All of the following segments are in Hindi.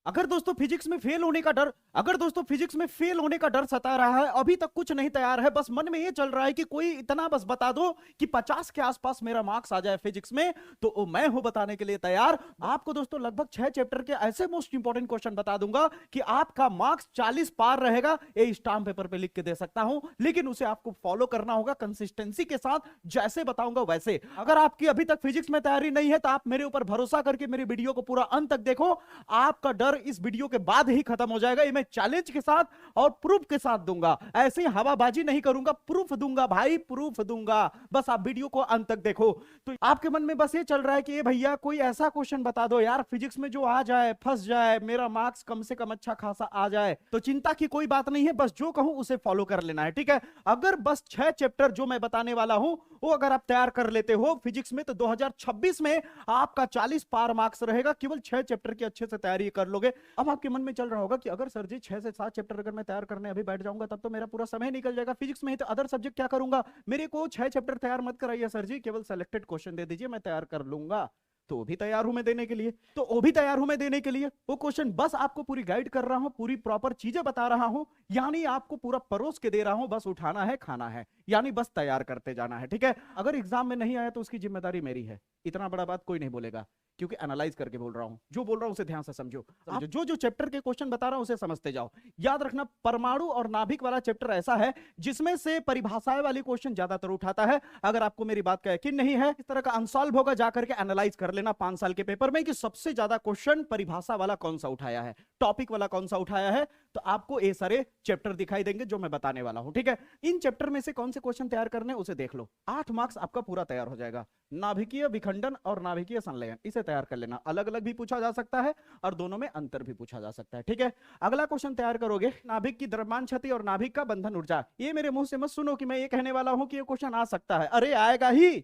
अगर दोस्तों फिजिक्स में फेल होने का डर अगर दोस्तों फिजिक्स में फेल होने का डर सता रहा है, अभी तक कुछ नहीं तैयार है, बस मन में ये चल रहा है कि कोई इतना बस बता दो कि 50 के आसपास मेरा मार्क्स आ जाए फिजिक्स में, तो मैं हूं बताने के लिए तैयार। आपको दोस्तों लगभग 6 चैप्टर के ऐसे मोस्ट इंपॉर्टेंट क्वेश्चन बता दूंगा कि आपका मार्क्स 40 पार रहेगा। ये स्टाम्प पेपर पे लिख के दे सकता हूं, लेकिन उसे आपको फॉलो करना होगा कंसिस्टेंसी के साथ, जैसे बताऊंगा वैसे। अगर आपकी अभी तक फिजिक्स में तैयारी नहीं है तो आप मेरे ऊपर भरोसा करके मेरी वीडियो को पूरा अंत तक देखो। आपका डर इस वीडियो के बाद ही खत्म हो जाएगा। ये मैं चैलेंज के साथ और प्रूफ के साथ दूंगा, ऐसे ही हवाबाजी नहीं करूंगा, प्रूफ दूंगा भाई, प्रूफ दूंगा। बस आप वीडियो को अंत तक देखो। तो आपके मन में बस ये चल रहा है कि ये भैया कोई ऐसा क्वेश्चन बता दो यार फिजिक्स में जो आ जाए, फंस जाए, मेरा मार्क्स कम से कम अच्छा खासा आ जाए। तो चिंता की कोई बात नहीं है, बस जो कहूं उसे फॉलो कर लेना है, ठीक है। अगर बस 6 चैप्टर जो मैं बताने वाला हूं वो अगर आप तैयार कर लेते हो फिजिक्स में, तो 2026 में आपका 40 पार मार्क्स रहेगा। केवल 6 चैप्टर की अच्छे से तैयारी कर लोगे। अब आपके मन में चल रहा होगा कि अगर सर जी 6 से 7 चैप्टर अगर मैं तैयार करने अभी बैठ जाऊंगा तब तो मेरा पूरा समय निकल जाएगा फिजिक्स में ही, तो अदर सब्जेक्ट क्या करूंगा? मेरे को 6 चैप्टर तैयार मत कराइए सर जी, केवल सेलेक्टेड क्वेश्चन दे दीजिए, मैं तैयार कर लूंगा। तो वो भी तैयार हूं मैं देने के लिए, वो क्वेश्चन बस आपको पूरी गाइड कर रहा हूं, पूरी प्रॉपर चीजें बता रहा हूं, यानी आपको पूरा परोस के दे रहा हूं, बस उठाना है, खाना है, यानी बस तैयार करते जाना है, ठीक है। अगर एग्जाम में नहीं आया तो उसकी जिम्मेदारी मेरी है, इतना बड़ा बात कोई नहीं बोलेगा, क्योंकि एनालाइज करके बोल रहा हूं। जो बोल रहा हूं उसे ध्यान से समझो, जो जो चैप्टर के क्वेश्चन बता रहा हूं उसे समझते जाओ। याद रखना, परमाणु और नाभिक वाला चैप्टर ऐसा है जिसमें से परिभाषाएं वाली क्वेश्चन ज्यादातर उठाता है। अगर आपको मेरी बात का यकीन नहीं है, इस तरह का अनसॉल्व होगा, जाकर के एनालाइज कर लेना 5 साल के पेपर में कि सबसे ज्यादा क्वेश्चन परिभाषा वाला कौन सा उठाया है, टॉपिक वाला कौन सा उठाया है, तो आपको ये सारे चैप्टर दिखाई देंगे जो मैं बताने वाला हूं, ठीक है। इन चैप्टर में से कौन से क्वेश्चन तैयार करने उसे देख लो, 8 मार्क्स आपका पूरा तैयार हो जाएगा। नाभिकीय विखंडन और नाभिकीय संलयन, इसे तैयार कर लेना, अलग अलग भी पूछा जा सकता है और दोनों में अंतर भी पूछा जा सकता है, ठीक है। अगला क्वेश्चन तैयार करोगे, नाभिक की द्रव्यमान क्षति और नाभिक का बंधन ऊर्जा। ये मेरे मुंह से मत सुनो कि मैं ये कहने वाला हूं कि ये क्वेश्चन आ सकता है, अरे आएगा ही,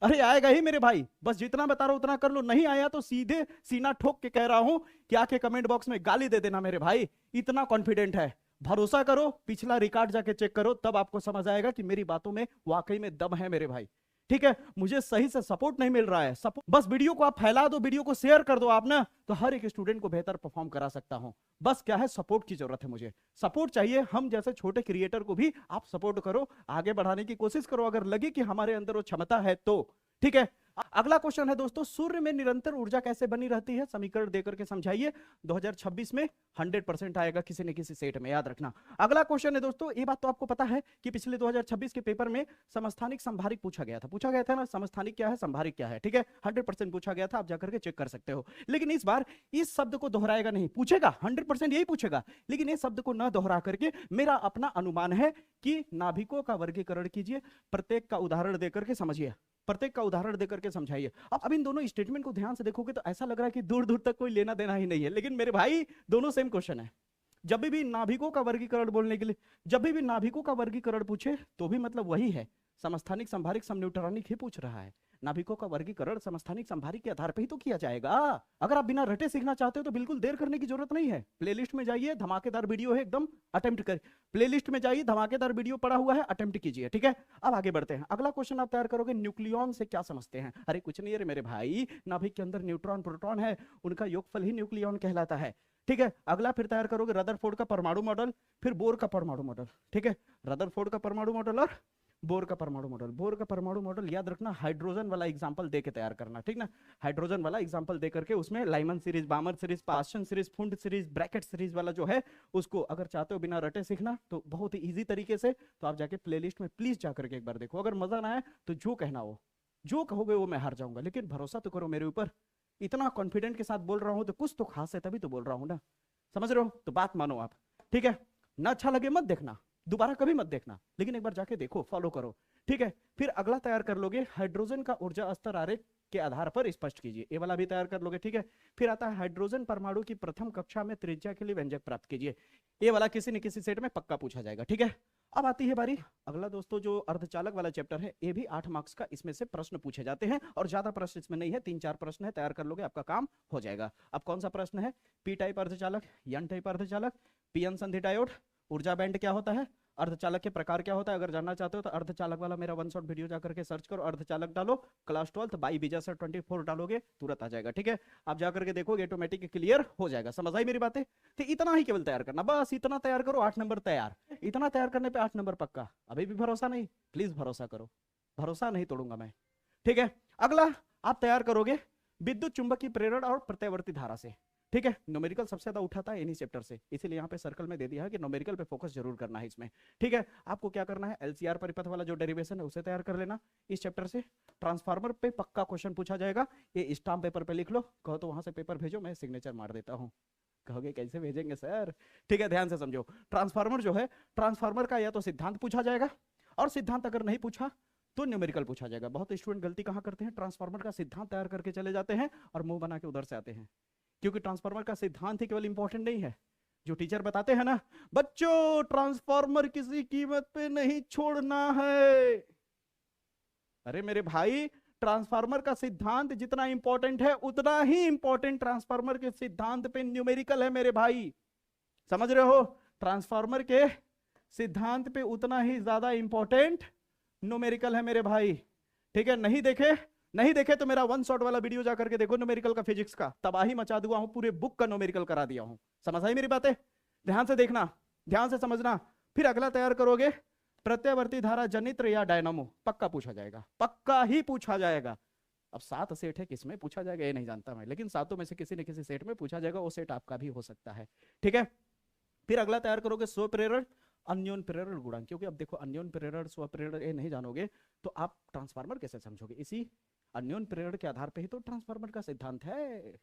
अरे आएगा ही मेरे भाई, बस जितना बता रहा हूं उतना कर लो। नहीं आया तो सीधे सीना ठोक के कह रहा हूं कि आके कमेंट बॉक्स में गाली दे देना मेरे भाई, इतना कॉन्फिडेंट है। भरोसा करो, पिछला रिकॉर्ड जाके चेक करो, तब आपको समझ आएगा कि मेरी बातों में वाकई में दम है मेरे भाई, ठीक है। मुझे सही से सपोर्ट नहीं मिल रहा है, बस वीडियो को आप फैला दो, वीडियो को शेयर कर दो आप ना, तो हर एक स्टूडेंट को बेहतर परफॉर्म करा सकता हूं। बस क्या है, सपोर्ट की जरूरत है, मुझे सपोर्ट चाहिए। हम जैसे छोटे क्रिएटर को भी आप सपोर्ट करो, आगे बढ़ाने की कोशिश करो, अगर लगे कि हमारे अंदर वो क्षमता है तो, ठीक है। अगला क्वेश्चन है दोस्तों, सूर्य में निरंतर ऊर्जा कैसे बनी रहती है, समीकरण देकर के समझाइए। 2026 में 100% आएगा किसी न किसी सेट में, याद रखना। अगला क्वेश्चन है दोस्तों, ये बात तो आपको पता है कि पिछले 2026 के पेपर में समस्थानिक संभारिक पूछा गया था ना, समस्थानिक क्या है, संभारिक क्या है, ठीक है, 100% पूछा गया था, आप जाकर के चेक कर सकते हो। लेकिन इस बार इस शब्द को दोहराएगा नहीं, पूछेगा 100% यही पूछेगा, लेकिन इस शब्द को न दोहरा करके मेरा अपना अनुमान है कि नाभिकों का वर्गीकरण कीजिए, प्रत्येक का उदाहरण देकर के समझिए, प्रत्येक का उदाहरण देकर के समझाइए। अब इन दोनों स्टेटमेंट को ध्यान से देखोगे तो ऐसा लग रहा है कि दूर दूर तक कोई लेना देना ही नहीं है, लेकिन मेरे भाई दोनों सेम क्वेश्चन है। जब भी नाभिकों का वर्गीकरण बोलने के लिए, जब भी नाभिकों का वर्गीकरण पूछे तो भी मतलब वही है, समस्थानिक संभारिक समन्यूट्रॉनिक ही पूछ रहा है। नाभिकों का वर्गीकरण समस्थानिक संभारिक के आधार पर ही तो किया जाएगा। अगर आप बिना रटे सीखना चाहते हो तो बिल्कुल देर करने की जरूरत नहीं है, प्लेलिस्ट में जाइए, धमाकेदार वीडियो है एकदम, अटेम्प्ट कर, प्लेलिस्ट में जाइए, धमाकेदार वीडियो पड़ा हुआ है, अटेम्प्ट कीजिए, ठीक है। अब आगे बढ़ते हैं, अगला क्वेश्चन आप तैयार करोगे, न्यूक्लियॉन से क्या समझते हैं। अरे कुछ नहीं है मेरे भाई, नाभिक के अंदर न्यूट्रॉन प्रोटॉन है, उनका योगफल ही न्यूक्लियॉन कहलाता है, ठीक है। अगला फिर तैयार करोगे रदरफोर्ड का परमाणु मॉडल, फिर बोर का परमाणु मॉडल, ठीक है। रदरफोर्ड का परमाणु मॉडल और बोर का परमाणु मॉडल। बोर का परमाणु मॉडल याद रखना, हाइड्रोजन वाला एग्जांपल देके तैयार करना, ठीक ना, हाइड्रोजन वाला एग्जांपल दे करके उसमें Lyman series, Balmer series, Paschen series, Pfund series, Brackett series वाला जो है उसको अगर चाहते हो बिना रटे सीखना तो बहुत ही ईजी तरीके से, तो आप जाके प्लेलिस्ट में प्लीज जाकर के एक बार देखो। अगर मजा ना आए तो जो कहना हो, जो कहोगे वो मैं हार जाऊंगा, लेकिन भरोसा तो करो मेरे ऊपर, इतना कॉन्फिडेंट के साथ बोल रहा हूं तो कुछ तो खास है, तभी तो बोल रहा हूं ना, समझ रहे हो, तो बात मानो आप, ठीक है। ना अच्छा लगे मत देखना, दोबारा कभी मत देखना, लेकिन एक बार जाके देखो, फॉलो करो, ठीक है। फिर अगला तैयार कर लोगे, हाइड्रोजन का ऊर्जा स्तर आरेख के आधार पर स्पष्ट कीजिए, ये वाला भी तैयार कर लोगे, ठीक है। फिर आता है हाइड्रोजन परमाणु की प्रथम कक्षा में त्रिज्या के लिए व्यंजक प्राप्त कीजिए, ये वाला किसी न किसी सेट में पक्का पूछा जाएगा, ठीक है। अब आती है बारी, अगला दोस्तों जो अर्धचालक वाला चैप्टर है, ये भी 8 मार्क्स का, इसमें से प्रश्न पूछे जाते हैं और ज्यादा प्रश्न इसमें नहीं है, 3-4 प्रश्न है, तैयार कर लोगे आपका काम हो जाएगा। अब कौन सा प्रश्न है, पी टाइप अर्धचालक, एन टाइप अर्धचालक, पीएन संधि डायोड, ऊर्जा बैंड क्या होता है, अर्धचालक के प्रकार क्या होता है, अगर जानना चाहते हो तो अर्धचालक वाला मेरा वन शॉट वीडियो जाकर के सर्च करो, अर्धचालक डालो, क्लास 12 बाई बीजा सर 24 डालोगे तुरंत आ जाएगा। ठीक है, आप जाकर के देखोगे ऑटोमेटिक क्लियर हो जाएगा। समझ आई मेरी बातें? तो इतना ही केवल तैयार करना, बस इतना तैयार करो, 8 नंबर तैयार। इतना तैयार करने पे 8 नंबर पक्का। अभी भी भरोसा नहीं? प्लीज भरोसा करो, भरोसा नहीं तोड़ूंगा मैं। ठीक है, अगला आप तैयार करोगे विद्युत चुंबकीय प्रेरण और प्रत्यावर्ती धारा से। ठीक है, न्यूमेरिकल सबसे ज्यादा उठाता है इन्हीं चैप्टर से, इसीलिए यहाँ पे सर्कल में दे दिया है कि न्यूमेरिकल पे फोकस जरूर करना है इसमें। ठीक है, आपको क्या करना है, एलसीआर परिपथ वाला जो डेरिवेशन है उसे तैयार कर लेना इस चैप्टर से। ट्रांसफार्मर पे पक्का क्वेश्चन पूछा जाएगा, ये स्टाम्प पेपर पे लिख लो, कहो तो वहां से पेपर भेजो, मैं सिग्नेचर मार देता हूँ। कहोगे कैसे भेजेंगे सर? ठीक है, ध्यान से समझो। ट्रांसफार्मर जो है, ट्रांसफार्मर का या तो सिद्धांत पूछा जाएगा, और सिद्धांत अगर नहीं पूछा तो न्यूमेरिकल पूछा जाएगा। बहुत स्टूडेंट गलती कहां करते हैं, ट्रांसफार्मर का सिद्धांत तैयार करके चले जाते हैं और मुंह बना के उधर से आते हैं, क्योंकि ट्रांसफार्मर का सिद्धांत ही केवल इंपॉर्टेंट नहीं है। जो टीचर बताते हैं ना, बच्चों ट्रांसफार्मर किसी कीमत पे नहीं छोड़ना है। अरे मेरे भाई, ट्रांसफार्मर का सिद्धांत जितना इंपॉर्टेंट है उतना ही इंपॉर्टेंट ट्रांसफार्मर के सिद्धांत पे न्यूमेरिकल है मेरे भाई। समझ रहे हो? ट्रांसफार्मर के सिद्धांत पे उतना ही ज्यादा इंपॉर्टेंट न्यूमेरिकल है मेरे भाई। ठीक है, नहीं देखे तो मेरा वन शॉट वाला वीडियो जाकर के देखो न्यूमेरिकल का, फिजिक्स का। तबाही मचा दूंगा हूं, पूरे बुक का न्यूमेरिकल करा दिया हूं। समझ आई मेरी बातें? ध्यान से देखना, ध्यान से समझना। फिर अगला तैयार करोगे प्रत्यावर्ती धारा जनित्र या डायनामो, पक्का पूछा जाएगा, पक्का ही पूछा जाएगा। अब 7 सेट है, किसमें पूछा जाएगा ये नहीं जानता मैं, लेकिन 7 में से किसी न किसी सेट में पूछा जाएगा, वो सेट आपका भी हो सकता है। ठीक है, फिर अगला तैयार करोगे स्वप्रेरण अन्योन प्रेरण गुणांक, क्योंकि अब देखो अन्योन प्रेरण स्वप्रेरण ये नहीं जानोगे तो आप ट्रांसफार्मर कैसे समझोगे? इसी अन्योन प्रेरण के आधार पे ही तो ट्रांसफार्मर का सिद्धांत है।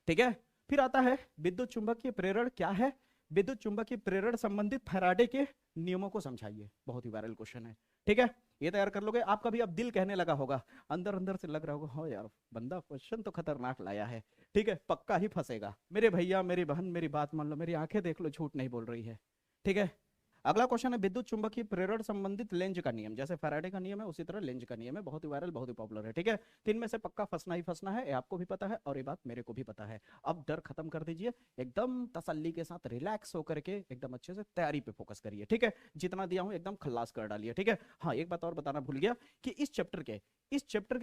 ठीक है, फिर आता है विद्युत चुंबकीय प्रेरण क्या है, विद्युत चुंबकीय प्रेरण संबंधित फैराडे के नियमों को समझाइए। बहुत ही वायरल क्वेश्चन है। ठीक है, ये तैयार कर लोगे। आपका भी अब दिल कहने लगा होगा, अंदर अंदर से लग रहा होगा, हो यार बंदा क्वेश्चन तो खतरनाक लाया है। ठीक है, पक्का ही फंसेगा। मेरे भैया मेरी बहन मेरी बात मान लो, मेरी आंखें देख लो, झूठ नहीं बोल रही है। ठीक है, अगला क्वेश्चन है विद्युत चुंबकीय प्रेरण संबंधित लेंज का नियम। जैसे फैराडे का नियम है उसी तरह लेंज का नियम है, बहुत ही वायरल, बहुत ही पॉपुलर है। ठीक है, 3 में से पक्का फंसना ही फंसना है, ये आपको भी पता है और ये बात मेरे को भी पता है। अब डर खत्म कर दीजिए, एकदम तसल्ली के साथ रिलैक्स होकर के एकदम अच्छे से तैयारी पे फोकस करिए। ठीक है, जितना दिया हूं एकदम खल्लास कर डालिए। ठीक है, हाँ एक बात और बताना भूल गया कि इस चैप्टर के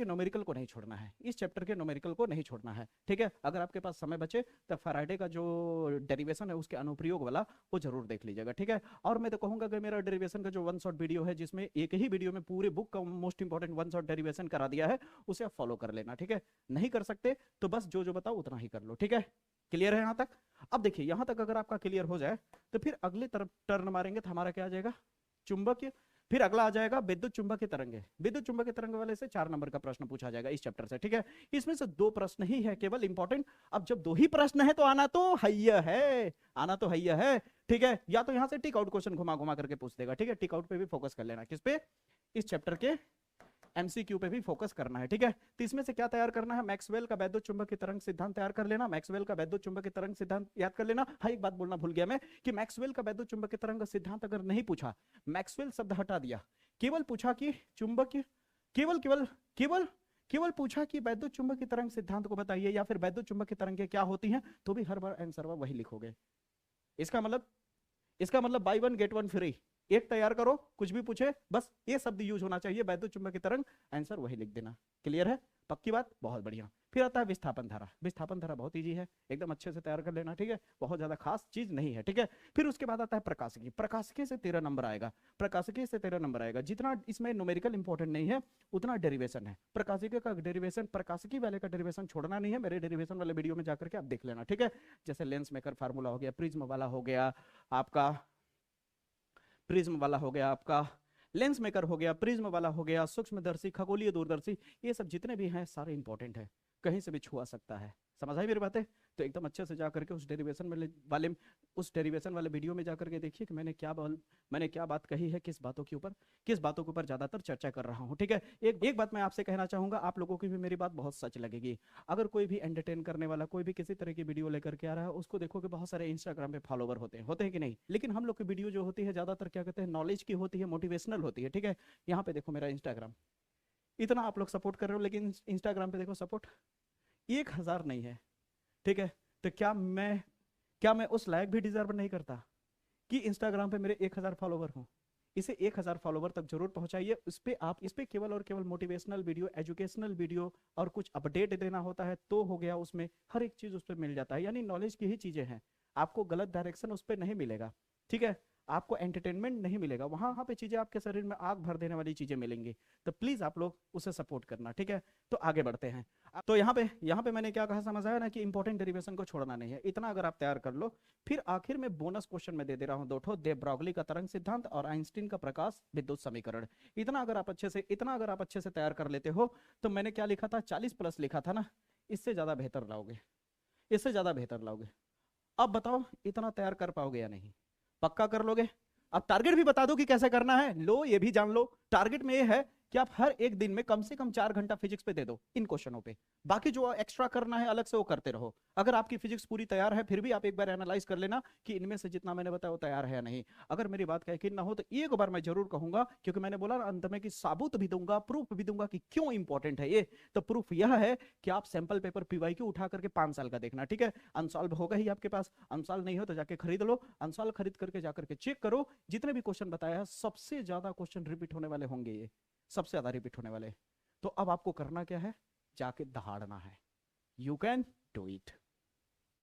न्यूमेरिकल को नहीं छोड़ना है, इस चैप्टर के न्यूमेरिकल को नहीं छोड़ना है। ठीक है, अगर आपके पास समय बचे तो फैराडे का जो डेरिवेशन है उसके अनुप्रयोग वाला वो जरूर देख लीजिएगा। ठीक है, और मैं तो कहूंगा कि मेरा डेरिवेशन का जो वन शॉट वीडियो है, जिसमें एक ही वीडियो में पूरे बुक का most important one shot derivation करा दिया है, उसे आप फॉलो कर लेना। ठीक है, नहीं कर सकते तो बस जो जो बताओ उतना ही कर लो। ठीक है, क्लियर है यहां तक? अब देखिए यहां तक अगर आपका क्लियर हो जाए तो फिर अगले तरफ टर्न मारेंगे तो हमारा क्या आ जाएगा, चुंबकीय। फिर अगला आ जाएगा विद्युत चुंबकीय तरंगे। विद्युत चुंबकीय तरंग वाले से 4 नंबर का प्रश्न पूछा जाएगा इस चैप्टर से। ठीक है, इसमें से 2 प्रश्न ही है केवल इंपॉर्टेंट। अब जब 2 ही प्रश्न है तो आना तो हैया है, आना तो हैया है। ठीक है, या तो यहां से टिक आउट क्वेश्चन घुमा घुमा करके पूछ देगा। ठीक है, टिक आउट पे भी फोकस कर लेना। किस पे? इस चैप्टर के एमसीक्यू पे भी फोकस करना है। ठीक है, तो इसमें से क्या तैयार करना है, मैक्सवेल का वैद्युत चुंबकीय तरंग सिद्धांत तैयार कर लेना। मैक्सवेल का वैद्युत चुंबकीय तरंग सिद्धांत याद कर लेना। हाँ एक बात बोलना भूल गया मैं कि मैक्सवेल का वैद्युत चुंबकीय तरंग सिद्धांत अगर नहीं पूछा, मैक्सवेल शब्द हटा दिया, केवल पूछा कि चुंबकीय, केवल केवल केवल केवल पूछा कि वैद्युत चुंबकीय तरंग सिद्धांत को बताइए या फिर वैद्युत चुंबकीय तरंगें क्या होती हैं, तो भी हर बार आंसर वही लिखोगे। इसका मतलब बाय 1 गेट 1 फ्री। एक तैयार करो, कुछ भी पूछे बस ये शब्द यूज होना चाहिए, वैद्युत चुंबकीय तरंग, आंसर वही लिख देना। क्लियर है? पक्की बात, बहुत बढ़िया। फिर आता है विस्थापन धारा। विस्थापन धारा बहुत इजी है, एकदम अच्छे से तैयार कर लेना। ठीक है, बहुत ज्यादा खास चीज नहीं है। ठीक है, फिर उसके बाद आता है प्रकाशिकी। प्रकाशिकी से 13 नंबर आएगा, प्रकाशिकी से 13 नंबर आएगा। जितना इसमें न्यूमेरिकल इंपॉर्टेंट नहीं है उतना डेरिवेशन है। प्रकाशिकी का डेरिवेशन, प्रकाशिकी वाले का डेरिवेशन छोड़ना नहीं है, मेरे डेरिवेशन वाले वीडियो में जाकर के आप देख लेना। ठीक है, जैसे लेंस मेकर फार्मूला हो गया, प्रिज्म वाला हो गया आपका, प्रिज्म वाला हो गया आपका, लेंस मेकर हो गया, प्रिज्म वाला हो गया, सूक्ष्मदर्शी, खगोलीय दूरदर्शी, ये सब जितने भी हैं सारे इंपॉर्टेंट है, कहीं से भी छुआ सकता है। समझ आई मेरी बातें? तो एकदम अच्छे से जाकर के उस डेरिवेशन वाले वीडियो में जाकर के देखिए कि मैंने क्या बात कही है, किस बातों के ऊपर ज्यादातर चर्चा कर रहा हूँ। ठीक है, एक बात मैं आपसे कहना चाहूंगा, आप लोगों की भी मेरी बात बहुत सच लगेगी। अगर कोई भी एंटरटेन करने वाला, कोई भी किसी तरह की वीडियो लेकर के आ रहा है, उसको देखो कि बहुत सारे इंस्टाग्राम पे फॉलोवर होते हैं कि नहीं, लेकिन हम लोग की वीडियो जो होती है ज्यादातर क्या कहते हैं, नॉलेज की होती है, मोटिवेशनल होती है। ठीक है, यहाँ पे देखो मेरा इंस्टाग्राम, इतना आप लोग सपोर्ट कर रहे हो, लेकिन इंस्टाग्राम पे देखो सपोर्ट 1000 नहीं है। ठीक है, तो क्या मैं उस लायक भी डिजर्व नहीं करता कि इंस्टाग्राम पे मेरे 1000 फॉलोवर हो? इसे 1000 फॉलोवर तक जरूर पहुंचाइए। इस पे केवल और केवल मोटिवेशनल वीडियो, एजुकेशनल वीडियो और कुछ अपडेट देना होता है तो हो गया। उसमें हर एक चीज उस पर मिल जाता है, यानी नॉलेज की ही चीजें हैं। आपको गलत डायरेक्शन उस पर नहीं मिलेगा, ठीक है। आपको एंटरटेनमेंट नहीं मिलेगा, वहां पे चीजें आपके शरीर में आग भर देने वाली चीजें मिलेंगी। तो प्लीज आप लोग उसे सपोर्ट करना, ठीक है। तो आगे बढ़ते हैं। तो यहाँ पे मैंने क्या कहा, समझ आया ना कि इंपॉर्टेंट डेरिवेशन को छोड़ना नहीं है। इतना अगर आप तैयार कर लो, फिर आखिर में बोनस क्वेश्चन में दे रहा हूं 2 ठो, दे ब्रॉगली का तरंग सिद्धांत और आइंस्टीन का प्रकाश विद्युत समीकरण। इतना अगर आप अच्छे से तैयार कर लेते हो, तो मैंने क्या लिखा था, 40+ लिखा था ना, इससे ज्यादा बेहतर लाओगे, इससे ज्यादा बेहतर लाओगे। अब बताओ इतना तैयार कर पाओगे या नहीं, पक्का कर लोगे? अब टारगेट भी बता दो कि कैसे करना है, लो ये भी जान लो। टारगेट में ये है कि आप हर एक दिन में कम से कम 4 घंटा फिजिक्स पे दे दो इन क्वेश्चनों पे। बाकी जो एक्स्ट्रा करना है अलग से वो करते रहो। अगर आपकी फिजिक्स पूरी तैयार है, फिर भी आप एक बार एनालाइज कर लेना कि इनमें से जितना मैंने बताया वो तैयार है या नहीं। अगर मेरी बात का यकीन ना हो तो एक बार मैं जरूर कहूंगा, क्योंकि मैंने बोला ना अंत में कि साबुत भी दूंगा, प्रूफ भी दूंगा कि क्यों इंपॉर्टेंट है ये। तो प्रूफ यह है कि आप सैंपल पेपर पीवाईक्यू उठा करके 5 साल का देखना, ठीक है। अनसॉल्व होगा ही आपके पास, अनसॉल्व नहीं हो तो जाके खरीद लो, अनसॉल्व खरीद करके जाकर के चेक करो। जितने भी क्वेश्चन बताया है सबसे ज्यादा क्वेश्चन रिपीट होने वाले होंगे, ये सबसे ज्यादा रिपीट होने वाले। तो अब आपको करना क्या है, जाके दहाड़ना है। You can do it.